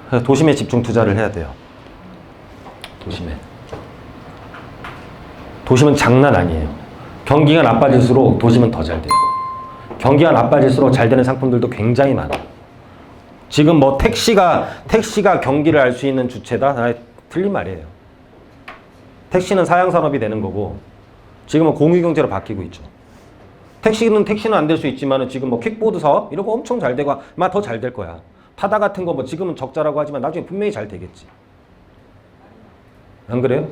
그래서 도심에 집중 투자를 해야 돼요. 도심에. 도심은 장난 아니에요. 경기가 나빠질수록 도심은 더 잘 돼요. 경기가 나빠질수록 잘 되는 상품들도 굉장히 많아요. 지금 뭐 택시가 경기를 알 수 있는 주체다? 틀린 말이에요. 택시는 사양산업이 되는 거고 지금은 공유경제로 바뀌고 있죠. 택시는 안 될 수 있지만 지금 뭐 퀵보드 사업 이런 거 엄청 잘 되고 아마 더 잘 될 거야. 타다 같은 거 뭐 지금은 적자라고 하지만 나중에 분명히 잘 되겠지. 안 그래요?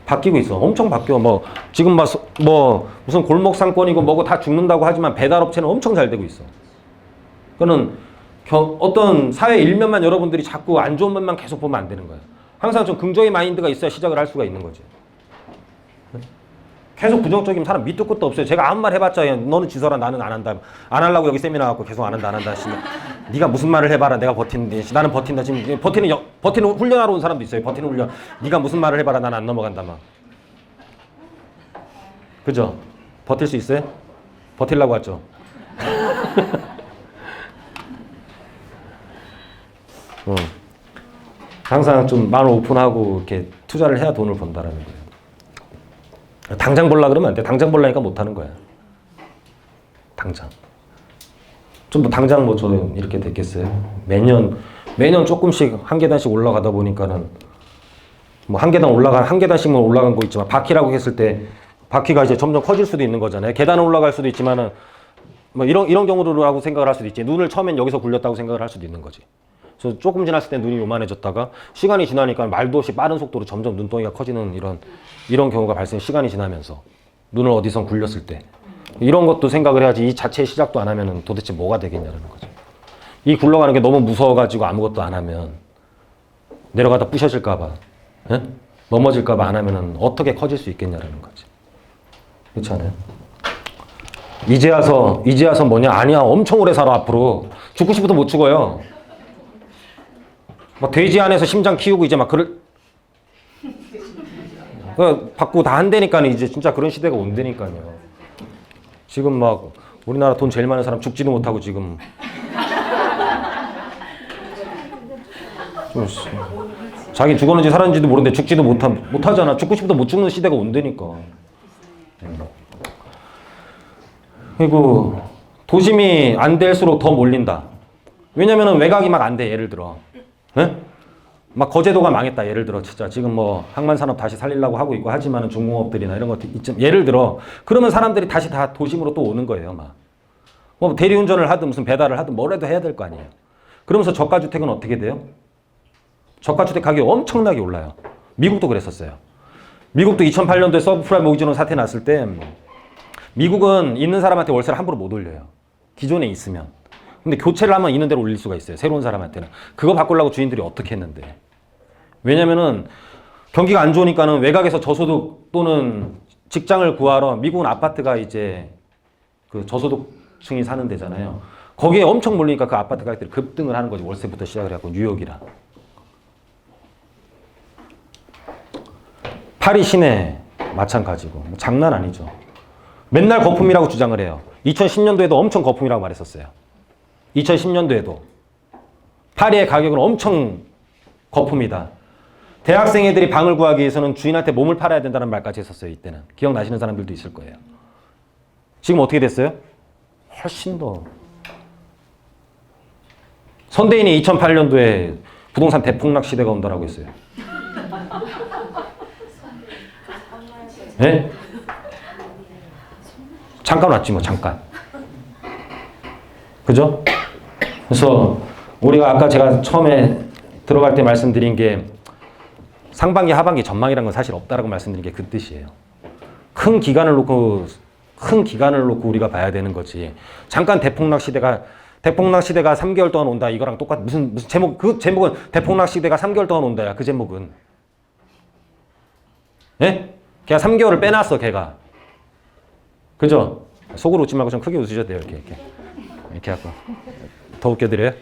바뀌고 있어. 엄청 바뀌어. 뭐 지금 뭐 무슨 골목 상권이고 뭐고 다 죽는다고 하지만 배달업체는 엄청 잘 되고 있어. 그거는 어떤 사회 일면만 여러분들이 자꾸 안 좋은 면만 계속 보면 안 되는 거야. 항상 좀 긍정의 마인드가 있어야 시작을 할 수가 있는 거지. 계속 부정적인 사람 밑도 끝도 없어요. 제가 아무 말 해봤자 너는 지서라 나는 안 한다. 안 하려고 여기 세미나 갖고 계속 안 한다. 네가 무슨 말을 해봐라. 내가 버티는데 나는 버틴다. 지금 버티는 훈련하러 온 사람도 있어요. 버티는 훈련. 네가 무슨 말을 해봐라. 나는 안 넘어간다 막. 그죠? 버틸 수 있어요? 버틸라고 하죠. 항상 좀 마음 오픈하고 이렇게 투자를 해야 돈을 번다라는 거예요. 당장 벌라 그러면 안 돼. 당장 벌라니까 못 하는 거야. 당장. 좀 뭐 당장 뭐 저는 이렇게 됐겠어요. 매년 조금씩 한 계단씩 올라가다 보니까는 뭐 한 계단씩만 올라간 거 있지만 바퀴라고 했을 때 바퀴가 이제 점점 커질 수도 있는 거잖아요. 계단은 올라갈 수도 있지만은 뭐 이런 경우라고 생각을 할 수도 있지. 눈을 처음엔 여기서 굴렸다고 생각을 할 수도 있는 거지. 그래서 조금 지났을 때 눈이 요만해졌다가 시간이 지나니까 말도 없이 빠른 속도로 점점 눈덩이가 커지는 이런 경우가 발생. 시간이 지나면서 눈을 어디선 굴렸을 때 이런 것도 생각을 해야지. 이 자체의 시작도 안 하면은 도대체 뭐가 되겠냐는 거죠. 이 굴러가는 게 너무 무서워가지고 아무것도 안 하면 내려가다 부셔질까봐, 넘어질까봐 안 하면은 어떻게 커질 수 있겠냐라는 거지. 그렇지 않아요? 이제 와서 뭐냐? 아니야, 엄청 오래 살아 앞으로. 죽고 싶어도 못 죽어요. 막 돼지 안에서 심장 키우고 이제 막 받고 다 한다니까 이제 진짜 그런 시대가 온다니까요. 지금 막 우리나라 돈 제일 많은 사람 죽지도 못하고 지금 자기 죽었는지 살았는지도 모르는데 죽지도 못하잖아. 죽고 싶어도 못 죽는 시대가 온다니까. 그리고 도심이 안 될수록 더 몰린다. 왜냐면은 외곽이 막 안 돼. 예를 들어. 막 거제도가 망했다. 예를 들어 진짜 지금 뭐 항만산업 다시 살리려고 하고 있고 하지만은 중공업들이나 이런 것들 있죠. 예를 들어 그러면 사람들이 다시 다 도심으로 또 오는 거예요. 막 뭐 대리운전을 하든 무슨 배달을 하든 뭐라도 해야 될 거 아니에요. 그러면서 저가주택은 어떻게 돼요? 저가주택 가격이 엄청나게 올라요. 미국도 그랬었어요. 미국도 2008년도에 서브프라임 모기지론 사태 났을 때 미국은 있는 사람한테 월세를 함부로 못 올려요. 기존에 있으면. 근데 교체를 하면 있는 대로 올릴 수가 있어요. 새로운 사람한테는. 그거 바꾸려고 주인들이 어떻게 했는데. 왜냐면은 경기가 안 좋으니까는 외곽에서 저소득 또는 직장을 구하러 미국은 아파트가 이제 그 저소득층이 사는 데잖아요. 거기에 엄청 몰리니까 그 아파트 가격들이 급등을 하는 거지. 월세부터 시작을 해갖고 뉴욕이라. 파리 시내 마찬가지고. 뭐 장난 아니죠. 맨날 거품이라고 주장을 해요. 2010년도에도 엄청 거품이라고 말했었어요. 2010년도에도 파리의 가격은 엄청 거품이다. 대학생 애들이 방을 구하기 위해서는 주인한테 몸을 팔아야 된다는 말까지 했었어요. 이때는. 기억나시는 사람들도 있을 거예요. 지금 어떻게 됐어요? 훨씬 더. 선대인이 2008년도에 부동산 대폭락 시대가 온다라고 했어요. 네? 잠깐 왔지 뭐 잠깐. 그죠? 그래서 우리가 아까 제가 처음에 들어갈 때 말씀드린 게 상반기 하반기 전망이라는 건 사실 없다라고 말씀드린 게 그 뜻이에요. 큰 기간을 놓고 우리가 봐야 되는 거지. 잠깐 대폭락 시대가 3개월 동안 온다 이거랑 똑같. 무슨 제목, 그 제목은 대폭락 시대가 3개월 동안 온다야. 그 제목은. 예? 걔가 3개월을 빼놨어 걔가. 그죠? 속으로 웃지 말고 좀 크게 웃으셔도 돼요. 이렇게 하고. 더 웃겨드려요?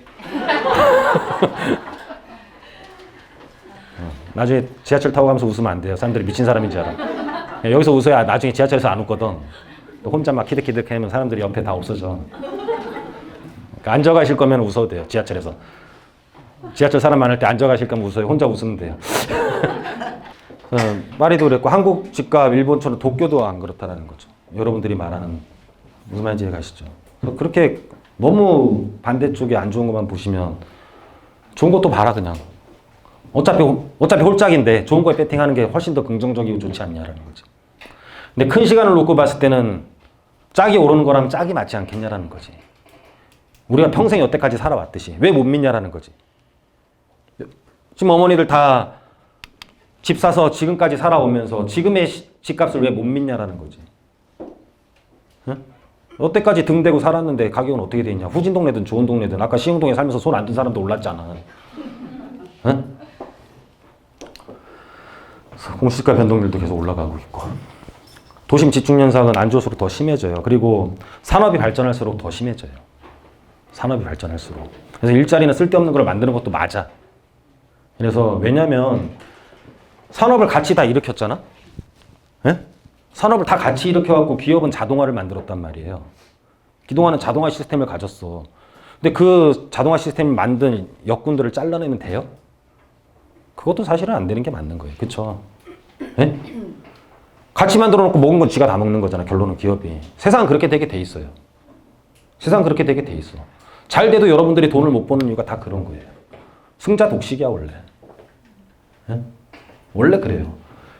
나중에 지하철 타고 가면서 웃으면 안 돼요. 사람들이 미친 사람인 줄 알아. 여기서 웃어야 나중에 지하철에서 안 웃거든. 혼자 막 키득키득 하면 사람들이 옆에 다 없어져. 그러니까 앉아가실 거면 웃어도 돼요. 지하철에서. 지하철 사람 많을 때 앉아가실 거면 웃어요. 혼자 웃으면 돼요. 파리도 그랬고 한국 집값 일본처럼 도쿄도 안 그렇다라는 거죠. 여러분들이 말하는 무슨 말인지 가시죠. 그렇게 너무 반대쪽에 안 좋은 것만 보시면 좋은 것도 봐라 그냥. 어차피 홀짝인데 좋은 거에 배팅하는 게 훨씬 더 긍정적이고 좋지 않냐라는 거지. 근데 큰 시간을 놓고 봤을 때는 짝이 오르는 거랑 짝이 맞지 않겠냐라는 거지. 우리가 평생 여태까지 살아왔듯이 왜 못 믿냐라는 거지. 지금 어머니들 다 집 사서 지금까지 살아오면서 지금의 집값을 왜 못 믿냐라는 거지. 응? 여태까지 등 대고 살았는데 가격은 어떻게 돼 있냐. 후진 동네든 좋은 동네든 아까 시흥동에 살면서 손 안 든 사람도 올랐잖아. 응? 공시지가 변동률도 계속 올라가고 있고. 도심 집중 현상은 안 좋을수록 더 심해져요. 그리고 산업이 발전할수록 더 심해져요. 산업이 발전할수록. 그래서 일자리는 쓸데없는 걸 만드는 것도 맞아. 그래서 왜냐면 산업을 같이 다 일으켰잖아. 예? 산업을 다 같이 일으켜갖고 기업은 자동화를 만들었단 말이에요. 그동안은 자동화 시스템을 가졌어. 근데 그 자동화 시스템을 만든 역군들을 잘라내면 돼요? 그것도 사실은 안 되는 게 맞는 거예요. 그쵸? 예? 같이 만들어 놓고 먹은 건 지가 다 먹는 거잖아. 결론은 기업이. 세상은 그렇게 되게 돼 있어요. 세상은 그렇게 되게 돼 있어. 잘 돼도 여러분들이 돈을 못 버는 이유가 다 그런 거예요. 승자 독식이야 원래. 예? 원래 그래요.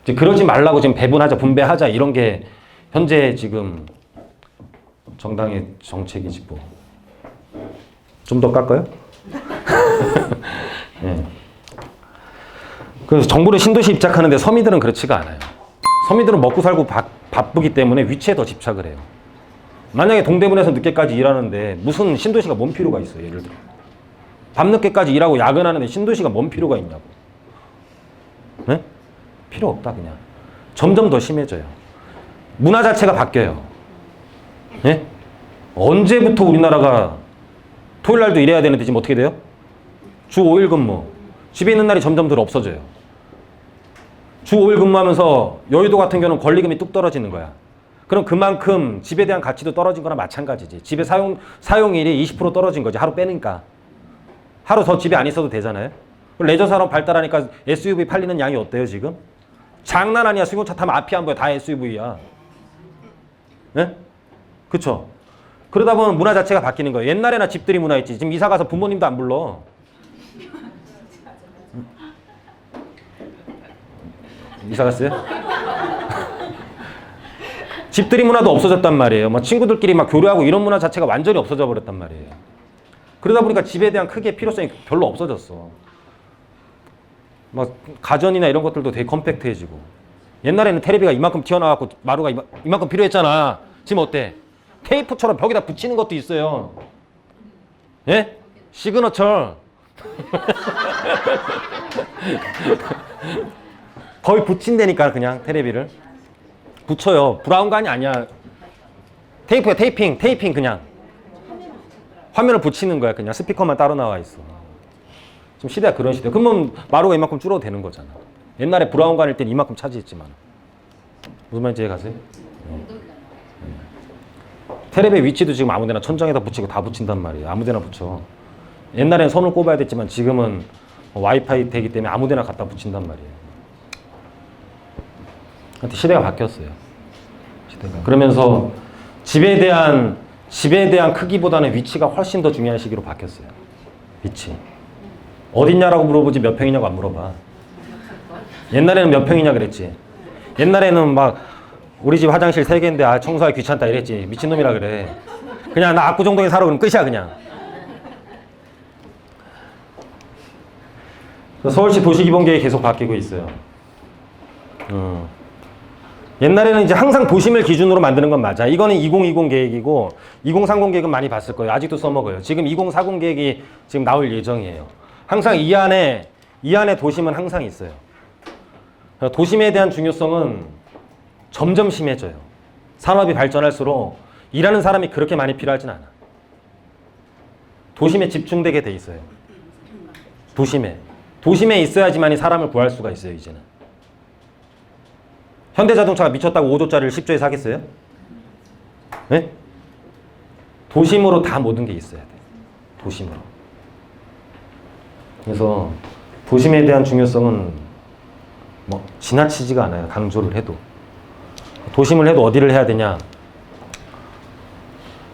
이제 그러지 말라고 지금 배분하자, 분배하자 이런 게 현재 지금 정당의 정책이지 뭐. 좀 더 깎아요? 예. 그래서 정부를 신도시 입작하는데 서민들은 그렇지가 않아요. 서민들은 먹고 살고 바쁘기 때문에 위치에 더 집착을 해요. 만약에 동대문에서 늦게까지 일하는데 무슨 신도시가 뭔 필요가 있어요, 예를 들어. 밤늦게까지 일하고 야근하는데 신도시가 뭔 필요가 있냐고. 네? 필요 없다 그냥. 점점 더 심해져요. 문화 자체가 바뀌어요. 네? 언제부터 우리나라가 토요일 날도 일해야 되는데 지금 어떻게 돼요? 주 5일 근무. 집에 있는 날이 점점 더 없어져요. 주 5일 근무하면서 여의도 같은 경우는 권리금이 뚝 떨어지는 거야. 그럼 그만큼 집에 대한 가치도 떨어진 거나 마찬가지지. 집에 사용일이 20% 떨어진 거지. 하루 빼니까. 하루 더 집에 안 있어도 되잖아요. 레저 산업 발달하니까 SUV 팔리는 양이 어때요 지금? 장난 아니야. 승용차 타면 앞이 안 보여. 다 SUV야. 네? 그쵸? 그러다 보면 문화 자체가 바뀌는 거예요. 옛날에나 집들이 문화였지. 지금 이사 가서 부모님도 안 불러. 이사 갔어요? 집들이 문화도 없어졌단 말이에요. 막 친구들끼리 막 교류하고 이런 문화 자체가 완전히 없어져 버렸단 말이에요. 그러다 보니까 집에 대한 크게 필요성이 별로 없어졌어. 막 가전이나 이런 것들도 되게 컴팩트해지고. 옛날에는 테레비가 이만큼 튀어나와갖고 마루가 이만큼 필요했잖아. 지금 어때? 테이프처럼 벽에다 붙이는 것도 있어요. 예? 시그너처. 거의 붙인다니까 그냥 테레비를. 붙여요. 브라운관이 아니야. 테이프야 테이핑 그냥. 화면을 붙이는 거야 그냥. 스피커만 따로 나와 있어. 지금 시대가 그런 시대야. 그러면 마루가 이만큼 줄어도 되는 거잖아. 옛날에 브라운관일 땐 이만큼 차지했지만. 무슨 말인지 이해 가세요? 테레비 위치도 지금 아무데나 천장에다 붙이고 다 붙인단 말이에요. 아무데나 붙여. 옛날엔 선을 꼽아야 됐지만 지금은 와이파이 되기 때문에 아무데나 갖다 붙인단 말이에요. 시대가 바뀌었어요. 시대가. 그러면서 집에 대한 크기보다는 위치가 훨씬 더 중요한 시기로 바뀌었어요. 위치. 어딨냐라고 물어보지 몇 평이냐고 안 물어봐. 옛날에는 몇 평이냐 그랬지. 옛날에는 막 우리 집 화장실 3개인데 청소하기 귀찮다 이랬지. 미친놈이라 그래. 그냥 나 압구정동에 살아 그러면 끝이야 그냥. 서울시 도시기본계획이 계속 바뀌고 있어요. 옛날에는 이제 항상 도심을 기준으로 만드는 건 맞아. 이거는 2020 계획이고 2030 계획은 많이 봤을 거예요. 아직도 써먹어요. 지금 2040 계획이 지금 나올 예정이에요. 항상 이 안에 도심은 항상 있어요. 도심에 대한 중요성은 점점 심해져요. 산업이 발전할수록 일하는 사람이 그렇게 많이 필요하진 않아. 도심에 집중되게 돼 있어요. 도심에 있어야지만이 사람을 구할 수가 있어요, 이제는. 현대자동차가 미쳤다고 5조짜리를 10조에 사겠어요? 네? 도심으로 다 모든 게 있어야 돼. 도심으로. 그래서 도심에 대한 중요성은 뭐 지나치지가 않아요. 강조를 해도. 도심을 해도 어디를 해야 되냐?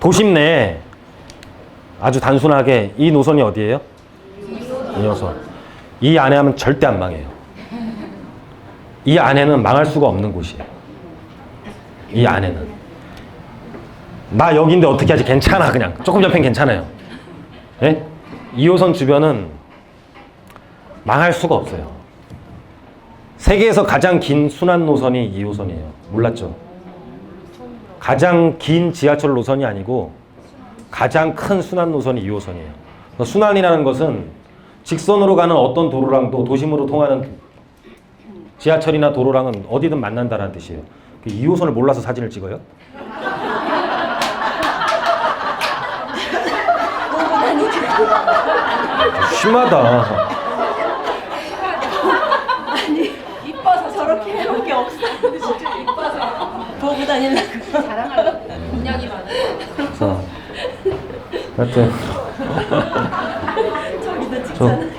도심 내에 아주 단순하게 이 노선이 어디예요? 2호선. 이 안에 하면 절대 안 망해요. 이 안에는 망할 수가 없는 곳이에요. 이 안에는. 나 여기인데 어떻게 하지? 괜찮아. 그냥 조금 옆엔 괜찮아요. 예? 2호선 주변은 망할 수가 없어요. 세계에서 가장 긴 순환 노선이 2호선이에요. 몰랐죠? 가장 긴 지하철 노선이 아니고 가장 큰 순환 노선이 2호선이에요. 순환이라는 것은 직선으로 가는 어떤 도로랑도 도심으로 통하는 지하철이나 도로랑은 어디든 만난다는 뜻이에요. 2호선을 몰라서 사진을 찍어요? 심하다. 아니 이뻐서 저렇게 해놓은 게 없어. 진짜 이뻐서 보고 다니려고 자랑하려고 공약이 많아요. 그래서 하여튼 저기도 찍잖아요.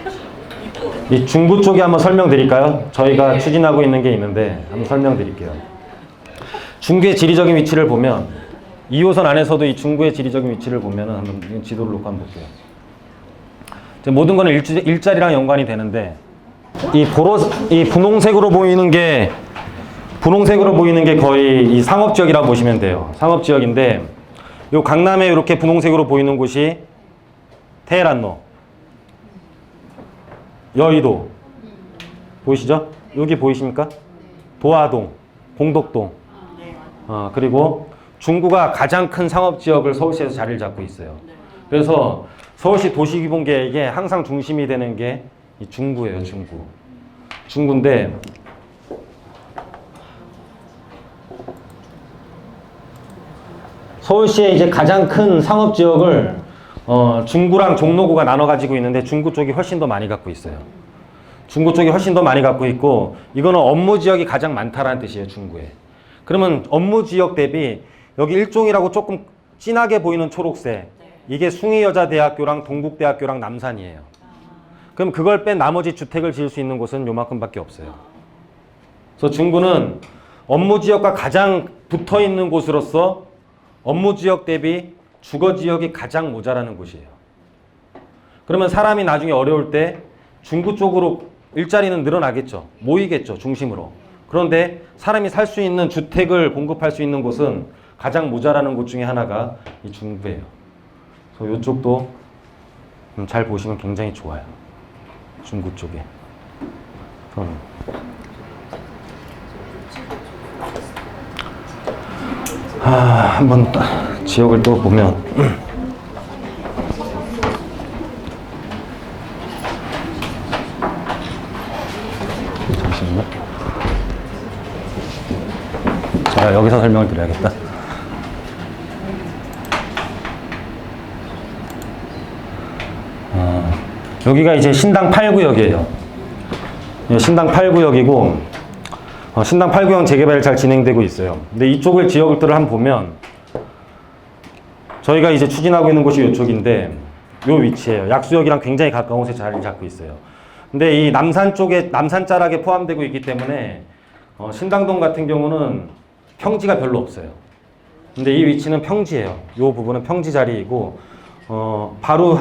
이 중구 쪽에 한번 설명드릴까요? 저희가 추진하고 있는 게 있는데 한번 설명드릴게요. 중구의 지리적인 위치를 보면 2호선 안에서도 이 중구의 지리적인 위치를 보면 한번 지도를 놓고 한번 볼게요. 모든 거는 일자리랑 연관이 되는데 이 분홍색으로 보이는 게 거의 이 상업지역이라고 보시면 돼요. 상업지역인데 요 강남에 이렇게 분홍색으로 보이는 곳이 테헤란로, 여의도 보이시죠? 여기 보이십니까? 도화동, 공덕동. 그리고 중구가 가장 큰 상업지역을 서울시에서 자리를 잡고 있어요. 그래서 서울시 도시기본계획에 항상 중심이 되는 게 이 중구예요. 중구인데 서울시의 이제 가장 큰 상업지역을 중구랑 종로구가 나눠 가지고 있는데 중구 쪽이 훨씬 더 많이 갖고 있어요. 중구 쪽이 훨씬 더 많이 갖고 있고 이거는 업무 지역이 가장 많다라는 뜻이에요. 중구에. 그러면 업무 지역 대비 여기 일종이라고 조금 진하게 보이는 초록색 이게 숭의여자대학교랑 동국대학교랑 남산이에요. 그럼 그걸 뺀 나머지 주택을 지을 수 있는 곳은 요만큼밖에 없어요. 그래서 중구는 업무 지역과 가장 붙어 있는 곳으로서 업무 지역 대비 주거 지역이 가장 모자라는 곳이에요. 그러면 사람이 나중에 어려울 때 중구 쪽으로 일자리는 늘어나겠죠. 모이겠죠. 중심으로. 그런데 사람이 살 수 있는 주택을 공급할 수 있는 곳은 가장 모자라는 곳 중에 하나가 이 중구예요. 그래서 이쪽도 잘 보시면 굉장히 좋아요. 중구 쪽에. 한번 지역을 또 보면 잠시만요. 자, 여기서 설명을 드려야겠다. 여기가 이제 신당 8구역이에요. 신당 8구역이고 신당 8구역 재개발이 잘 진행되고 있어요. 근데 이쪽을 지역들을 한번 보면 저희가 이제 추진하고 있는 곳이 이쪽인데 요 위치예요. 약수역이랑 굉장히 가까운 곳에 자리를 잡고 있어요. 근데 이 남산 쪽에 남산 자락에 포함되고 있기 때문에 신당동 같은 경우는 평지가 별로 없어요. 근데 이 위치는 평지예요. 요 부분은 평지 자리이고 바로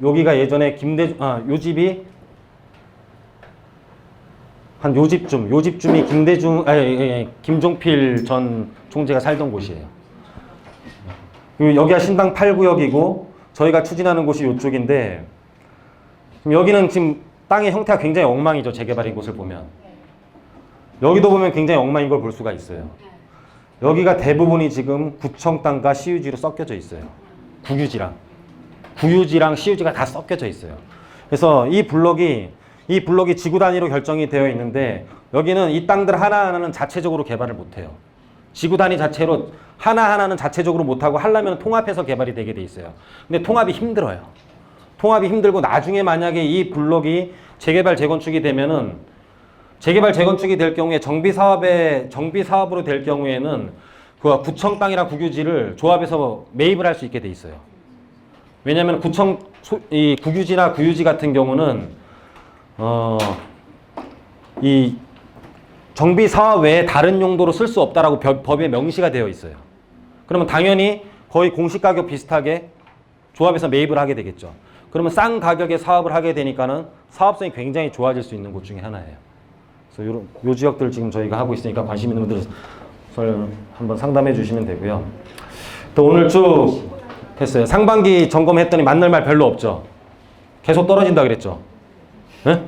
여기가 예전에 요 집이 한 요 집쯤이 김종필 전 총재가 살던 곳이에요. 여기가 신당 8구역이고 저희가 추진하는 곳이 이쪽인데 여기는 지금 땅의 형태가 굉장히 엉망이죠. 재개발인 곳을 보면. 여기도 보면 굉장히 엉망인 걸 볼 수가 있어요. 여기가 대부분이 지금 구청 땅과 시유지로 섞여져 있어요. 구유지랑 시유지가 다 섞여져 있어요. 그래서 이 블록이 지구 단위로 결정이 되어 있는데 여기는 이 땅들 하나하나는 자체적으로 개발을 못해요. 지구 단위 자체로 하나하나는 자체적으로 못하고 하려면 통합해서 개발이 되게 돼 있어요. 근데 통합이 힘들어요. 통합이 힘들고 나중에 만약에 이 블록이 재개발 재건축이 되면은 재개발 재건축이 될 경우에 정비 사업으로 될 경우에는 그 구청 땅이랑 국유지를 조합해서 매입을 할 수 있게 돼 있어요. 왜냐하면 이 국유지나 구유지 같은 경우는 이 정비 사업 외에 다른 용도로 쓸 수 없다라고 법에 명시가 되어 있어요. 그러면 당연히 거의 공시가격 비슷하게 조합에서 매입을 하게 되겠죠. 그러면 싼 가격에 사업을 하게 되니까는 사업성이 굉장히 좋아질 수 있는 곳 중에 하나예요. 그래서 요 지역들 지금 저희가 하고 있으니까 관심 있는 분들 한번 상담해 주시면 되고요. 또 오늘 쭉 했어요. 상반기 점검했더니 만날 말 별로 없죠. 계속 떨어진다 그랬죠. 네?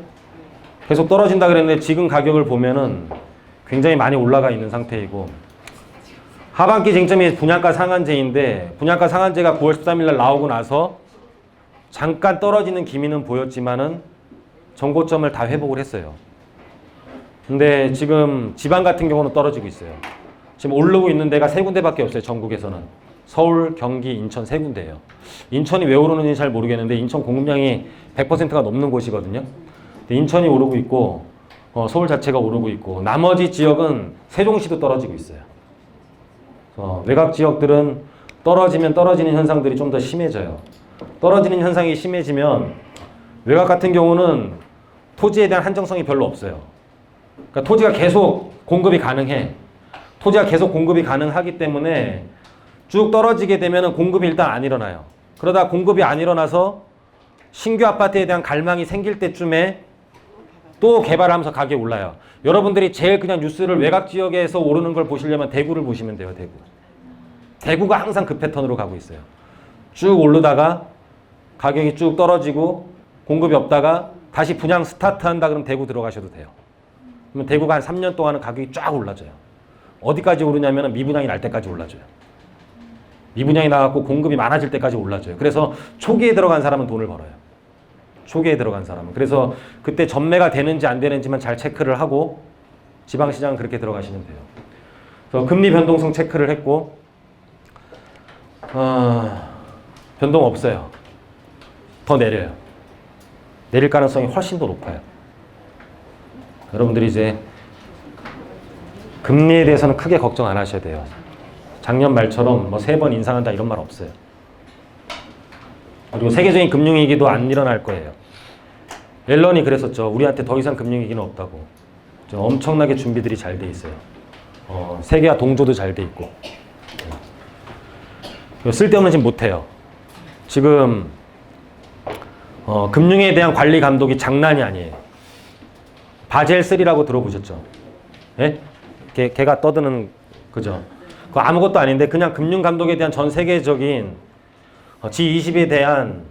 계속 떨어진다 그랬는데 지금 가격을 보면은 굉장히 많이 올라가 있는 상태이고, 하반기 쟁점이 분양가 상한제인데 분양가 상한제가 9월 13일 날 나오고 나서 잠깐 떨어지는 기미는 보였지만은 전고점을 다 회복을 했어요. 근데 지금 지방 같은 경우는 떨어지고 있어요. 지금 오르고 있는 데가 세 군데밖에 없어요. 전국에서는. 서울, 경기, 인천 세 군데예요. 인천이 왜 오르는지 잘 모르겠는데 인천 공급량이 100%가 넘는 곳이거든요. 근데 인천이 오르고 있고 서울 자체가 오르고 있고 나머지 지역은 세종시도 떨어지고 있어요. 외곽 지역들은 떨어지면 떨어지는 현상들이 좀 더 심해져요. 떨어지는 현상이 심해지면 외곽 같은 경우는 토지에 대한 한정성이 별로 없어요. 그러니까 토지가 계속 공급이 가능해. 토지가 계속 공급이 가능하기 때문에 쭉 떨어지게 되면 공급이 일단 안 일어나요. 그러다 공급이 안 일어나서 신규 아파트에 대한 갈망이 생길 때쯤에 또 개발하면서 가격이 올라요. 여러분들이 제일 그냥 뉴스를 외곽 지역에서 오르는 걸 보시려면 대구를 보시면 돼요. 대구가 항상 그 패턴으로 가고 있어요. 쭉 오르다가 가격이 쭉 떨어지고 공급이 없다가 다시 분양 스타트한다 그러면 대구 들어가셔도 돼요. 그러면 대구가 한 3년 동안은 가격이 쫙 올라져요. 어디까지 오르냐면 미분양이 날 때까지 올라져요. 미분양이 나갖고 공급이 많아질 때까지 올라져요. 그래서 초기에 들어간 사람은 돈을 벌어요. 초기에 들어간 사람은. 그래서 그때 전매가 되는지 안 되는지만 잘 체크를 하고 지방시장은 그렇게 들어가시면 돼요. 그래서 금리 변동성 체크를 했고 변동 없어요. 더 내려요. 내릴 가능성이 훨씬 더 높아요. 여러분들이 이제 금리에 대해서는 크게 걱정 안 하셔야 돼요. 작년 말처럼 뭐 3번 인상한다 이런 말 없어요. 그리고 세계적인 금융위기도 안 일어날 거예요. 앨런이 그랬었죠. 우리한테 더 이상 금융위기는 없다고. 엄청나게 준비들이 잘 돼 있어요. 세계화 동조도 잘 돼 있고. 쓸데없는 짓 못해요. 지금 금융에 대한 관리 감독이 장난이 아니에요. 바젤 3라고 들어보셨죠? 예? 걔가 떠드는 그죠? 그거 아무것도 아닌데 그냥 금융 감독에 대한 전 세계적인 G20에 대한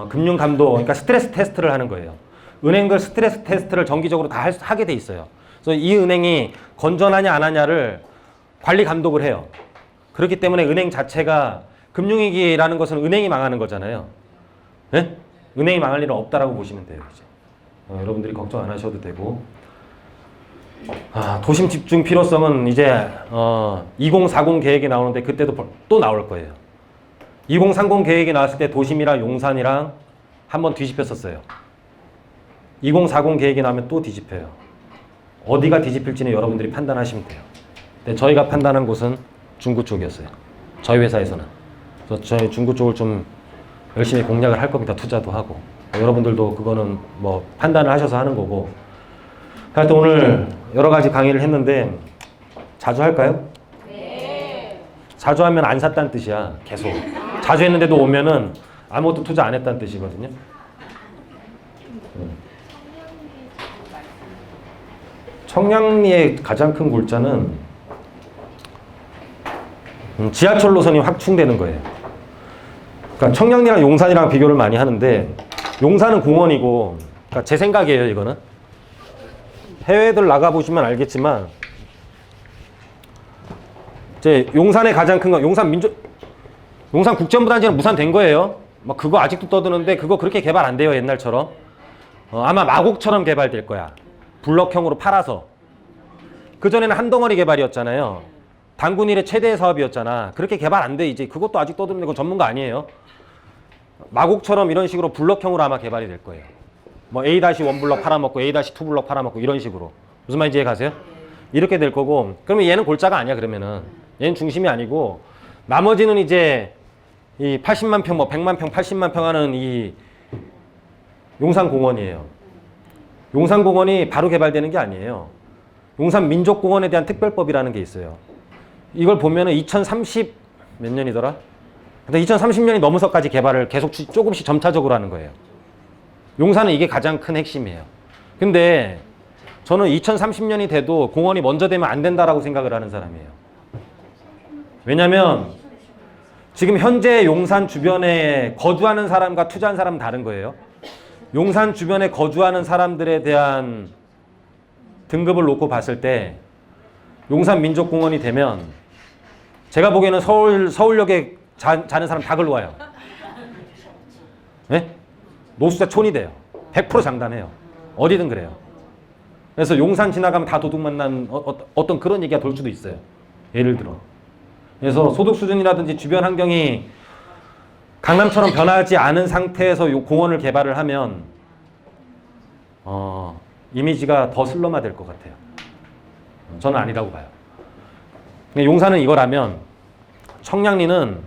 금융 감독, 그러니까 스트레스 테스트를 하는 거예요. 은행들 스트레스 테스트를 정기적으로 다 하게 돼 있어요. 그래서 이 은행이 건전하냐 안 하냐를 관리 감독을 해요. 그렇기 때문에 은행 자체가 금융위기라는 것은 은행이 망하는 거잖아요. 네? 은행이 망할 일은 없다라고 보시면 돼요. 이제. 여러분들이 걱정 안 하셔도 되고. 도심 집중 필요성은 이제 2040 계획이 나오는데 그때도 또 나올 거예요. 2030 계획이 나왔을 때 도심이랑 용산이랑 한번 뒤집혔었어요. 2040 계획이 나오면 또 뒤집혀요. 어디가 뒤집힐지는 여러분들이 판단하시면 돼요. 근데 저희가 판단한 곳은 중구 쪽이었어요. 저희 회사에서는. 그래서 저희 중구 쪽을 좀 열심히 공략을 할 겁니다. 투자도 하고. 여러분들도 그거는 뭐 판단을 하셔서 하는 거고. 하여튼 오늘 여러 가지 강의를 했는데 자주 할까요? 네. 자주 하면 안 샀다는 뜻이야. 계속. 자주 했는데도 오면은 아무것도 투자 안 했다는 뜻이거든요. 청량리의 가장 큰 골자는 지하철 노선이 확충되는 거예요. 그러니까 청량리랑 용산이랑 비교를 많이 하는데 용산은 공원이고, 그러니까 제 생각이에요, 이거는. 해외들 나가보시면 알겠지만 이제 용산의 가장 큰 건 용산 국제문화단지는 무산된 거예요. 막 그거 아직도 떠드는데 그거 그렇게 개발 안 돼요, 옛날처럼. 아마 마곡처럼 개발될 거야. 블럭형으로 팔아서. 그전에는 한 덩어리 개발이었잖아요. 단군일의 최대 사업이었잖아. 그렇게 개발 안 돼, 이제. 그것도 아직 떠드는데 그건 전문가 아니에요. 마곡처럼 이런 식으로 블럭형으로 아마 개발이 될 거예요. 뭐 A-1 블럭 팔아먹고 A-2 블럭 팔아먹고 이런 식으로. 무슨 말인지 이해 가세요? 이렇게 될 거고, 그러면 얘는 골자가 아니야. 그러면은 얘는 중심이 아니고 나머지는 이제 이 80만 평, 뭐 100만 평, 80만 평 하는 이 용산공원이에요. 용산공원이 바로 개발되는 게 아니에요. 용산민족공원에 대한 특별법이라는 게 있어요. 이걸 보면은 2030 몇 년이더라? 근데 2030년이 넘어서까지 개발을 계속 조금씩 점차적으로 하는 거예요. 용산은 이게 가장 큰 핵심이에요. 근데 저는 2030년이 돼도 공원이 먼저 되면 안 된다라고 생각을 하는 사람이에요. 왜냐면 지금 현재 용산 주변에 거주하는 사람과 투자한 사람은 다른 거예요. 용산 주변에 거주하는 사람들에 대한 등급을 놓고 봤을 때 용산민족공원이 되면 제가 보기에는 서울역에 자는 사람 다 글로 와요. 네? 노숙자 촌이 돼요. 100% 장담해요. 어디든 그래요. 그래서 용산 지나가면 다 도둑 만난 어떤 그런 얘기가 돌 수도 있어요. 예를 들어. 그래서 소득 수준이라든지 주변 환경이 강남처럼 변하지 않은 상태에서 요 공원을 개발을 하면 이미지가 더 슬럼화될 것 같아요. 저는 아니라고 봐요. 근데 용산은 이거라면 청량리는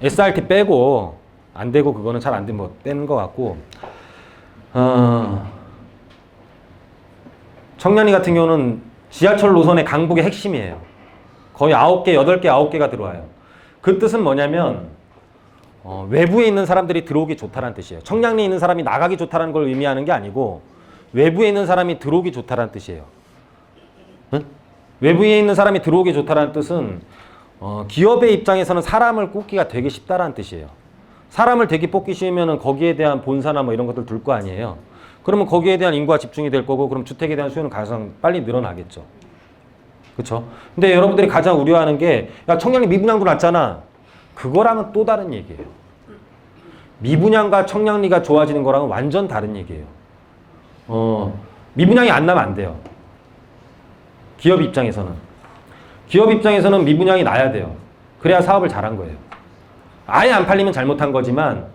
SRT 빼고 안 되고 그거는 잘 안 되면 뭐 빼는 것 같고 청량리 같은 경우는 지하철 노선의 강북의 핵심이에요. 거의 9개, 8개, 9개가 들어와요. 그 뜻은 뭐냐면 외부에 있는 사람들이 들어오기 좋다는 뜻이에요. 청량리에 있는 사람이 나가기 좋다는 걸 의미하는 게 아니고 외부에 있는 사람이 들어오기 좋다는 뜻이에요. 응? 외부에 있는 사람이 들어오기 좋다는 뜻은 기업의 입장에서는 사람을 꽂기가 되게 쉽다는 뜻이에요. 사람을 되게 뽑기 쉬우면 거기에 대한 본사나 뭐 이런 것들 둘 거 아니에요. 그러면 거기에 대한 인구가 집중이 될 거고 그럼 주택에 대한 수요는 가장 빨리 늘어나겠죠. 그렇죠? 근데 여러분들이 가장 우려하는 게 야 청량리 미분양도 났잖아. 그거랑은 또 다른 얘기예요. 미분양과 청량리가 좋아지는 거랑은 완전 다른 얘기예요. 미분양이 안 나면 안 돼요. 기업 입장에서는. 기업 입장에서는 미분양이 나야 돼요. 그래야 사업을 잘한 거예요. 아예 안 팔리면 잘못한 거지만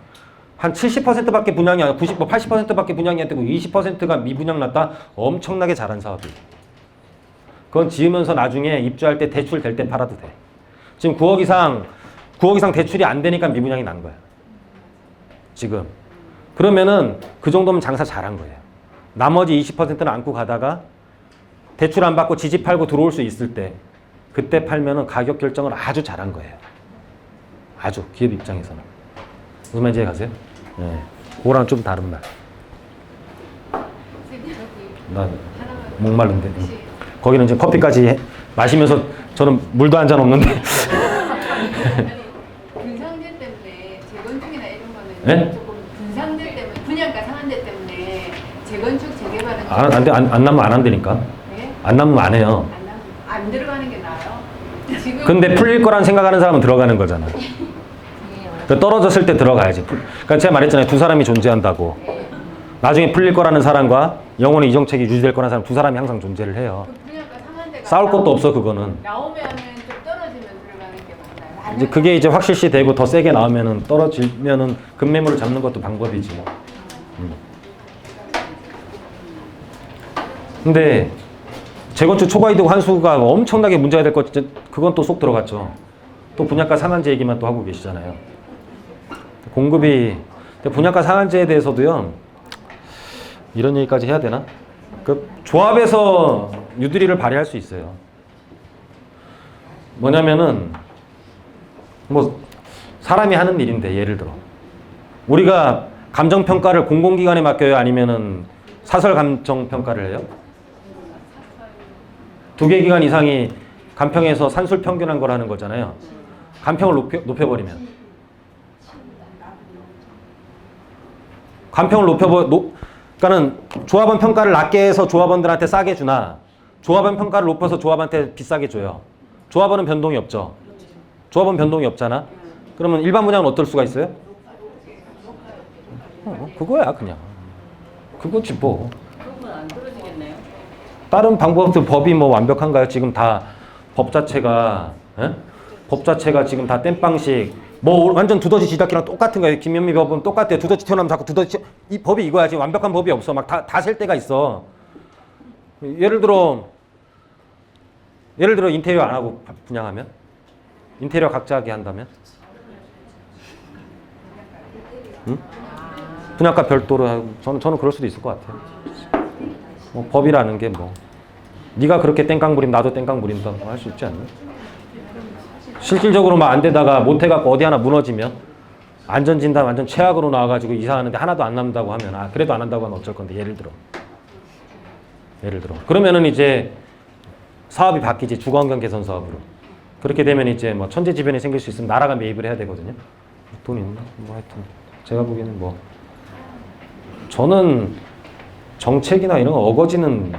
한 70%밖에 분양이 아니고 90, 80%밖에 분양이 안 되고 20%가 미분양 났다? 엄청나게 잘한 사업이에요. 그건 지으면서 나중에 입주할 때 대출 될 때 팔아도 돼. 지금 9억 이상 대출이 안 되니까 미분양이 난 거야. 지금. 그러면은 그 정도면 장사 잘한 거예요. 나머지 20%는 안고 가다가 대출 안 받고 지집 팔고 들어올 수 있을 때 그때 팔면은 가격 결정을 아주 잘한 거예요. 아주 기업 입장에서는. 무슨 말인지 가세요? 네. 그거랑 좀 다른 말. 나 목마른데. 거기는 이제 커피까지 마시면서 저는 물도 한 잔 없는데. 분상제 때문에 재건축이나 이런 거는 네? 조금 분상제 때문에 분양가 상한제 때문에 재건축 재개발은 안 나면 안 한다니까. 네? 안 나면 안 해요. 안 들어가는 게 나아요. 지금 근데 풀릴 거란 생각하는 사람은 들어가는 거잖아. 그러니까 떨어졌을 때 들어가야지. 그러니까 제가 말했잖아요. 두 사람이 존재한다고. 나중에 풀릴 거라는 사람과 영원히 이 정책이 유지될 거라는 사람 두 사람이 항상 존재를 해요. 분양가 상한제가 싸울 것도 없어 그거는. 나오면은 좀 떨어지면 들어가는 게 맞나요? 이제 그게 이제 확실시 되고 더 세게 나오면은 떨어지면은 급매물을 잡는 것도 방법이지. 근데 재건축 초과이득 환수가 엄청나게 문제가 될 것, 그건 또 쏙 들어갔죠. 또 분양가 상한제 얘기만 또 하고 계시잖아요. 공급이, 분양가 상한제에 대해서도요, 이런 얘기까지 해야 되나? 그 조합에서 유두리를 발휘할 수 있어요. 뭐냐면은, 뭐, 사람이 하는 일인데, 예를 들어. 우리가 감정평가를 공공기관에 맡겨요? 아니면은 사설 감정평가를 해요? 2개 기관 이상이 간평에서 산술 평균한 걸 하는 거잖아요. 간평을 높여버리면. 간평을 그러니까는 조합원 평가를 낮게 해서 조합원들한테 싸게 주나 조합원 평가를 높여서 조합한테 비싸게 줘요. 조합원은 변동이 없죠. 조합원 변동이 없잖아. 그러면 일반 분양은 어떨 수가 있어요? 그거야 그냥. 그거지 뭐. 다른 방법들 법이 뭐 완벽한가요? 지금 다 법 자체가 지금 다 땜빵식 뭐 완전 두더지 지닫기랑 똑같은 거예요. 김현미 법은 똑같아요. 두더지 튀어나오면 자꾸 두더지 이 법이 이거야. 지금 완벽한 법이 없어. 막 다 셀 때가 있어. 예를 들어 인테리어 안 하고 분양하면 인테리어 각자 하게 한다면 응? 분양가 별도로 하고 저는 그럴 수도 있을 것 같아요. 뭐 법이라는 게 뭐 네가 그렇게 땡깡 부리면 나도 땡깡 부린다 할 수 있지 않나? 실질적으로 막 안 되다가 못 해갖고 어디 하나 무너지면 안전진단 완전 최악으로 나와가지고 이사하는데 하나도 안 남는다고 하면 아 그래도 안 한다고 하면 어쩔 건데 예를 들어 그러면은 이제 사업이 바뀌지 주거환경 개선 사업으로 그렇게 되면 이제 뭐 천재지변이 생길 수 있으면 나라가 매입을 해야 되거든요. 돈 있나? 뭐 하여튼 제가 보기에는 뭐 저는 정책이나 이런 거 어거지는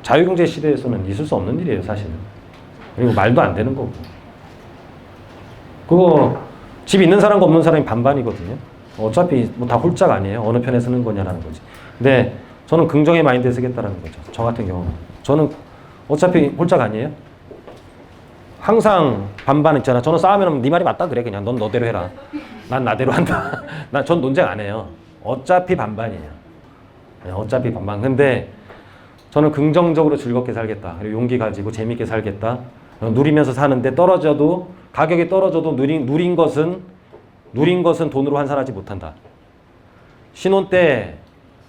자유경제 시대에서는 있을 수 없는 일이에요 사실은. 그리고 말도 안 되는 거고 그거 집 있는 사람과 없는 사람이 반반이거든요. 어차피 뭐 다 홀짝 아니에요. 어느 편에 서는 거냐라는 거지. 근데 저는 긍정의 마인드에 쓰겠다라는 거죠. 저 같은 경우는. 저는 어차피 홀짝 아니에요. 항상 반반 있잖아. 저는 싸우면 네 말이 맞다 그래. 그냥 넌 너대로 해라. 난 나대로 한다. 전 논쟁 안 해요. 어차피 반반이에요. 어차피 반반. 근데 저는 긍정적으로 즐겁게 살겠다. 그리고 용기 가지고 재밌게 살겠다. 누리면서 사는데 떨어져도 가격이 떨어져도 누린 것은 돈으로 환산하지 못한다. 신혼 때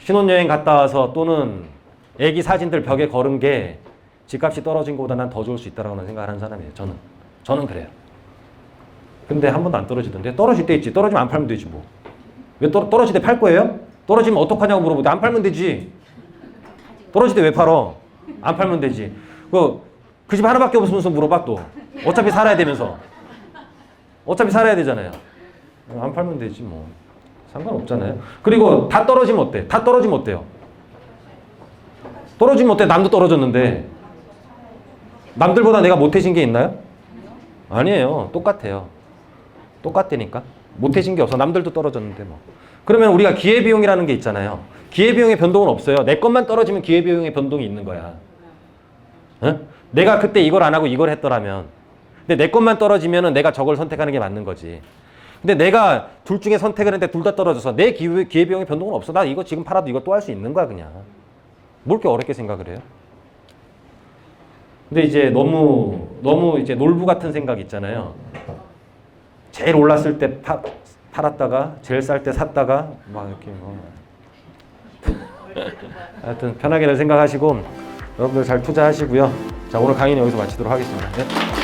신혼여행 갔다 와서 또는 애기 사진들 벽에 걸은 게 집값이 떨어진 것보다 난 더 좋을 수 있다라고 생각을 하는 사람이에요. 저는 그래요. 근데 한 번도 안 떨어지던데 떨어질 때 있지. 떨어지면 안 팔면 되지 뭐. 왜 떨어질 때 팔 거예요? 떨어지면 어떡하냐고 물어보는데 안 팔면 되지. 떨어질 때 왜 팔어? 안 팔면 되지. 그 집 하나밖에 없으면서 물어봐 또. 어차피 살아야 되면서. 어차피 살아야 되잖아요. 안 팔면 되지 뭐. 상관없잖아요. 그리고 다 떨어지면 어때? 다 떨어지면 어때요? 떨어지면 어때? 남도 떨어졌는데. 남들보다 내가 못해진 게 있나요? 아니에요. 똑같아요. 똑같다니까. 못해진 게 없어. 남들도 떨어졌는데 뭐. 그러면 우리가 기회비용이라는 게 있잖아요. 기회비용의 변동은 없어요. 내 것만 떨어지면 기회비용의 변동이 있는 거야. 어? 내가 그때 이걸 안 하고 이걸 했더라면. 근데 내 것만 떨어지면 내가 저걸 선택하는 게 맞는 거지. 근데 내가 둘 중에 선택을 했는데 둘 다 떨어져서 내 기회비용의 변동은 없어. 나 이거 지금 팔아도 이거 또 할 수 있는 거야 그냥. 뭘 이렇게 어렵게 생각을 해요? 근데 이제 너무 이제 놀부 같은 생각 있잖아요. 제일 올랐을 때 팔았다가 제일 쌀 때 샀다가 막 이렇게 하여튼 편하게 생각하시고 여러분들 잘 투자하시고요. 자 오늘 강의는 여기서 마치도록 하겠습니다. 네.